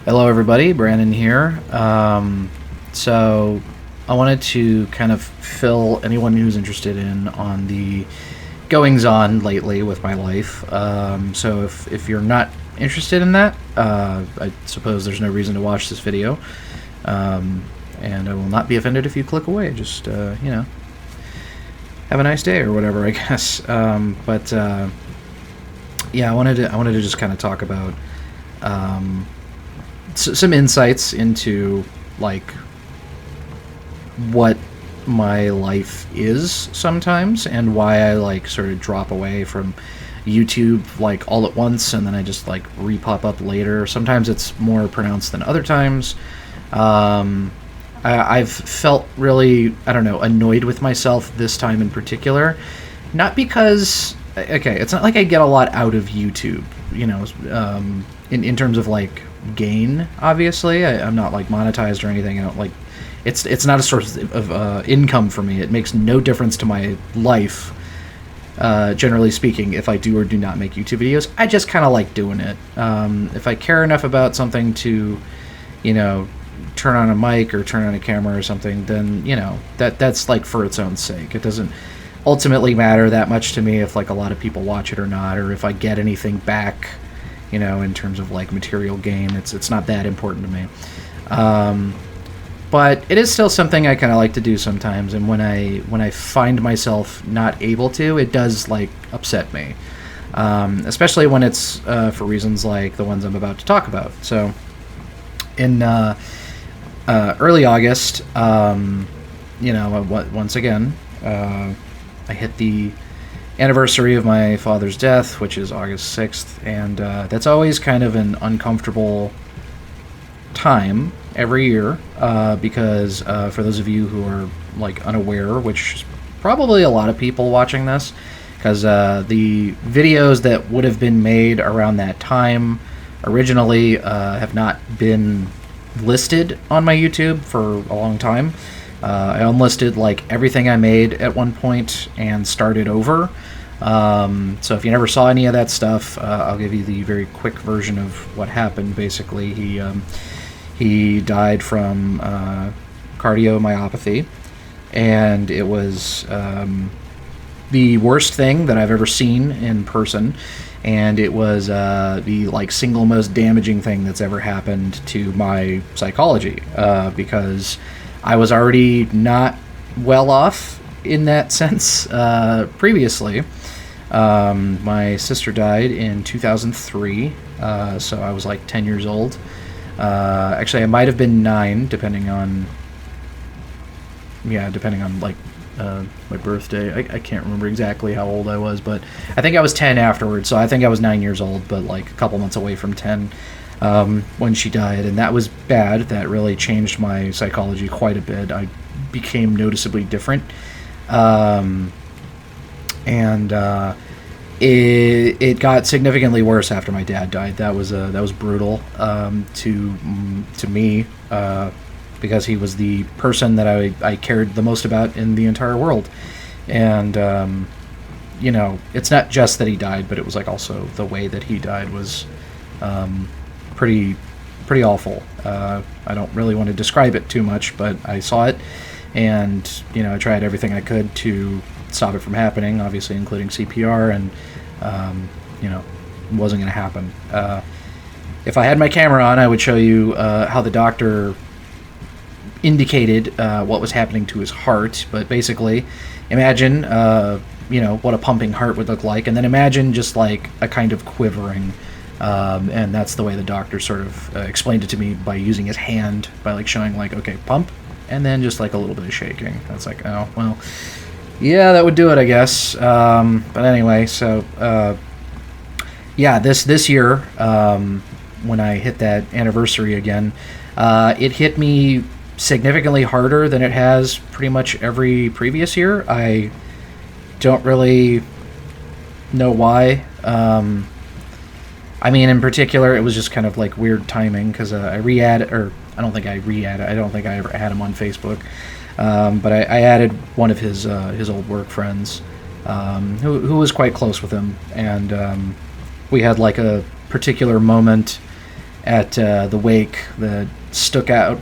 Hello, everybody. Brandon here. So, I wanted to kind of fill anyone who's interested in on the goings on lately with my life. So, if you're not interested in that, I suppose there's no reason to watch this video. And I will not be offended if you click away. Just, have a nice day or whatever, I guess. Yeah, I wanted to just kind of talk about. Some insights into like what my life is sometimes and why I like sort of drop away from YouTube like all at once and then I just like re-pop up later. Sometimes it's more pronounced than other times. I've felt really, I don't know, annoyed with myself this time in particular. Not because, okay, it's not like I get a lot out of YouTube, in terms of like gain. Obviously, I'm not like monetized or anything. I don't like it's not a source of income for me. It makes no difference to my life, generally speaking, if I do or do not make YouTube videos. I just kind of like doing it. If I care enough about something to, turn on a mic or turn on a camera or something, then that's like for its own sake. It doesn't ultimately matter that much to me if like a lot of people watch it or not, or if I get anything back, in terms of like material gain. It's not that important to me. But it is still something I kind of like to do sometimes, and when I find myself not able to, it does like upset me, especially when it's for reasons like the ones I'm about to talk about. So in early August, once again, I hit the anniversary of my father's death, which is August 6th, and that's always kind of an uncomfortable time every year, because for those of you who are like unaware, which is probably a lot of people watching this, because the videos that would have been made around that time originally have not been listed on my YouTube for a long time. I unlisted like everything I made at one point and started over. So if you never saw any of that stuff, I'll give you the very quick version of what happened. Basically, he died from cardiomyopathy, and it was the worst thing that I've ever seen in person, and it was the like single most damaging thing that's ever happened to my psychology, because I was already not well off in that sense previously. My sister died in 2003, so I was like 10 years old. Actually, I might have been 9, depending on like my birthday. I can't remember exactly how old I was, but I think I was 10 afterwards, so I think I was 9 years old, but like a couple months away from 10 when she died, and that was bad. That really changed my psychology quite a bit. I became noticeably different. It got significantly worse after my dad died. That was brutal to me, because he was the person that I cared the most about in the entire world. And it's not just that he died, but it was like also the way that he died was pretty awful. I don't really want to describe it too much, but I saw it, and I tried everything I could to stop it from happening, obviously including CPR, and it wasn't going to happen. If I had my camera on, I would show you how the doctor indicated what was happening to his heart, but basically imagine what a pumping heart would look like, and then imagine just like a kind of quivering, and that's the way the doctor sort of explained it to me, by using his hand, by like showing like, okay, pump, and then just like a little bit of shaking. That's like, oh well, yeah, that would do it, I guess. But anyway, so this year, when I hit that anniversary again, it hit me significantly harder than it has pretty much every previous year. I don't really know why. I mean, in particular, it was just kind of like weird timing, because I don't think I ever had him on Facebook. But I added one of his old work friends, who was quite close with him, and we had like a particular moment at the wake that stuck out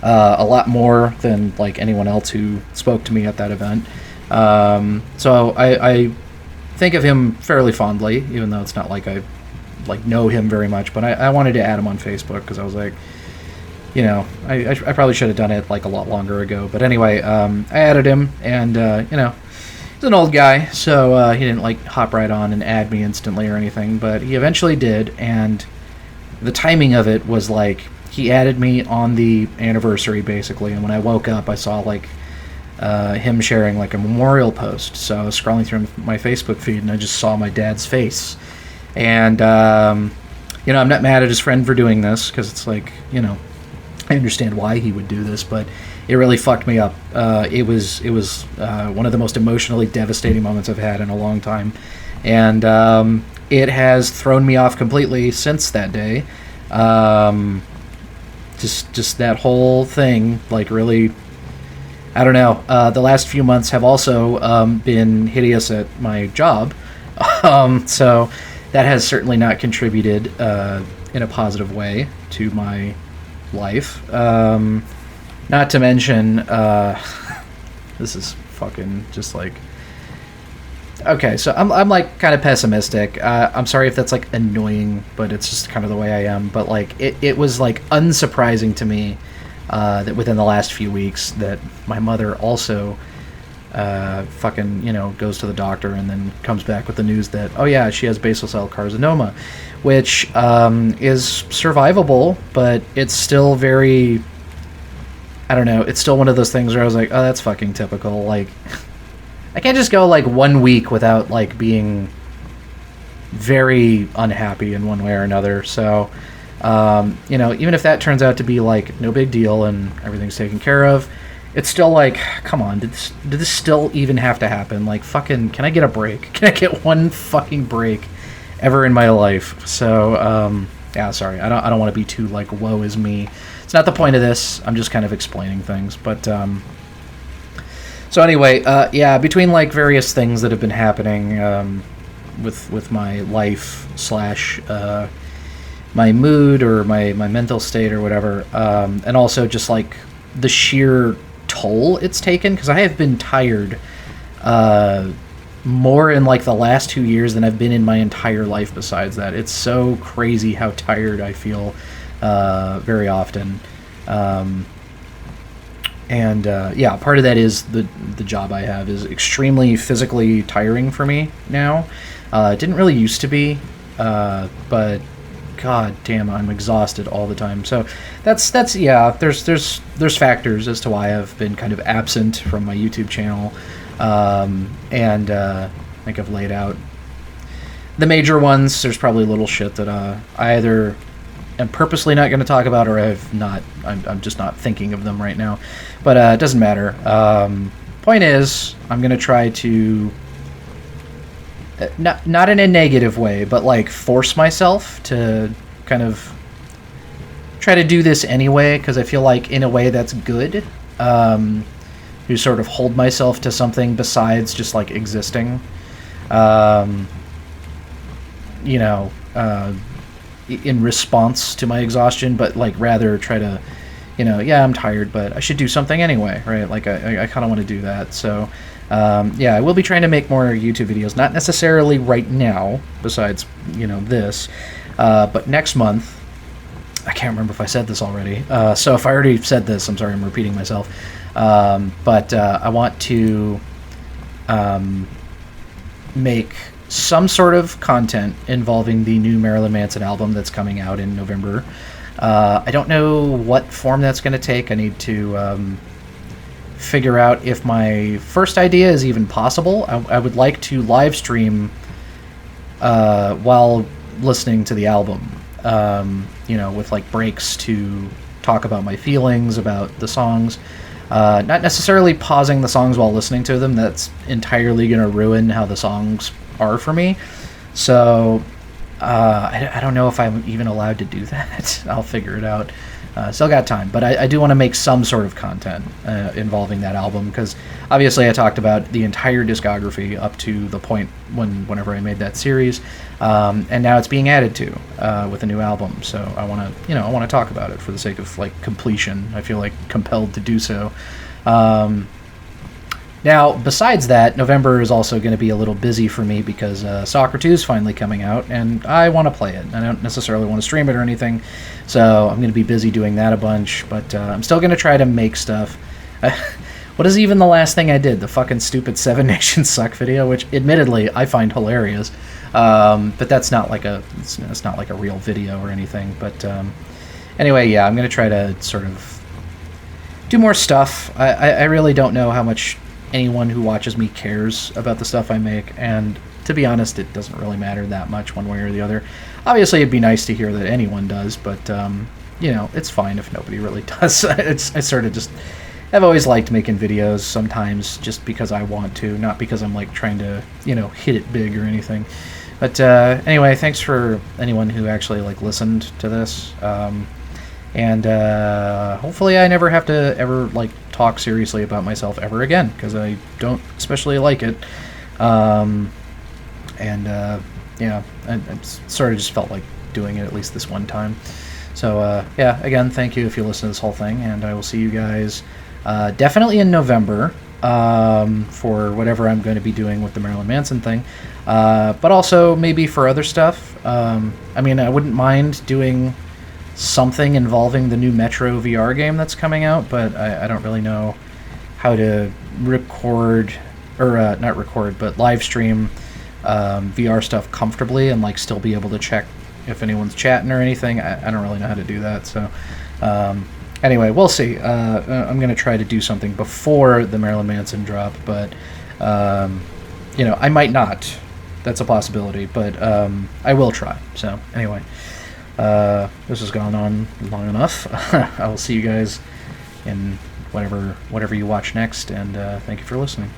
a lot more than like anyone else who spoke to me at that event. So I think of him fairly fondly, even though it's not like I like know him very much. But I wanted to add him on Facebook because I was like, you know, I probably should have done it like a lot longer ago. But anyway, I added him, and you know, he's an old guy, so he didn't like hop right on and add me instantly or anything. But he eventually did, and the timing of it was like he added me on the anniversary basically, and when I woke up, I saw like him sharing like a memorial post. So I was scrolling through my Facebook feed, and I just saw my dad's face, and you know, I'm not mad at his friend for doing this because it's like, you know, I understand why he would do this, but it really fucked me up. It was one of the most emotionally devastating moments I've had in a long time, and it has thrown me off completely since that day. Just that whole thing, like, really, I don't know. The last few months have also been hideous at my job, so that has certainly not contributed in a positive way to my life. Not to mention, this is fucking just like, okay, so I'm like kind of pessimistic. I'm sorry if that's like annoying, but it's just kind of the way I am. But like it was like unsurprising to me that within the last few weeks that my mother also fucking, you know, goes to the doctor and then comes back with the news that, oh yeah, she has basal cell carcinoma, which is survivable, but it's still very, I don't know, it's still one of those things where I was like, oh, that's fucking typical. Like, I can't just go like 1 week without like being very unhappy in one way or another. So, you know, even if that turns out to be like no big deal and everything's taken care of, it's still like, come on, did this still even have to happen? Like, fucking, can I get a break? Can I get one fucking break ever in my life? So, yeah, sorry, I don't want to be too like, woe is me. It's not the point of this. I'm just kind of explaining things, but so anyway, yeah, between like various things that have been happening with my life slash my mood or my mental state or whatever, and also just like the sheer toll it's taken, because I have been tired more in like the last 2 years than I've been in my entire life besides that. It's so crazy how tired I feel very often. And yeah, part of that is the job I have is extremely physically tiring for me now. It didn't really used to be, but god damn, I'm exhausted all the time. So that's yeah, there's factors as to why I've been kind of absent from my YouTube channel, and I think I've laid out the major ones. There's probably little shit that I either am purposely not going to talk about, or I'm just not thinking of them right now. But it doesn't matter. Point is, I'm going to try to, not in a negative way, but like force myself to kind of try to do this anyway, because I feel like in a way that's good, to sort of hold myself to something besides just like existing. You know, in response to my exhaustion, but like rather try to, you know, yeah, I'm tired, but I should do something anyway, right? Like I kind of want to do that. So yeah, I will be trying to make more YouTube videos, not necessarily right now, besides, you know, this, but next month. I can't remember if I said this already, so if I already said this, I'm sorry, I'm repeating myself, but I want to make some sort of content involving the new Marilyn Manson album that's coming out in November. I don't know what form that's going to take. I need to figure out if my first idea is even possible. I would like to live stream while listening to the album, you know, with like breaks to talk about my feelings about the songs. Not necessarily pausing the songs while listening to them. That's entirely going to ruin how the songs are for me. So I don't know if I'm even allowed to do that. I'll figure it out. Still got time, but I do want to make some sort of content involving that album, because obviously I talked about the entire discography up to the point whenever I made that series, and now it's being added to with a new album. So I want to talk about it for the sake of like completion. I feel like compelled to do so. Now, besides that, November is also going to be a little busy for me because Soccer 2 is finally coming out, and I want to play it. I don't necessarily want to stream it or anything, so I'm going to be busy doing that a bunch, but I'm still going to try to make stuff. What is even the last thing I did? The fucking stupid Seven Nations Suck video, which admittedly I find hilarious, but that's not like it's not like a real video or anything. But anyway, yeah, I'm going to try to sort of do more stuff. I really don't know how much anyone who watches me cares about the stuff I make, and to be honest, it doesn't really matter that much one way or the other. Obviously, it'd be nice to hear that anyone does, but it's fine if nobody really does. I sort of just I've always liked making videos, sometimes just because I want to, not because I'm like trying to hit it big or anything. But anyway, thanks for anyone who actually like listened to this. And hopefully I never have to ever like talk seriously about myself ever again, because I don't especially like it. I sort of just felt like doing it at least this one time. So again, thank you if you listen to this whole thing, and I will see you guys definitely in November for whatever I'm going to be doing with the Marilyn Manson thing, but also maybe for other stuff. I wouldn't mind doing something involving the new Metro VR game that's coming out, but I don't really know how to record, or not record, but live stream VR stuff comfortably and like still be able to check if anyone's chatting or anything. I don't really know how to do that, so anyway, we'll see. I'm going to try to do something before the Marilyn Manson drop, but I might not. That's a possibility, but I will try. So anyway, this has gone on long enough. I will see you guys in whatever you watch next, and thank you for listening.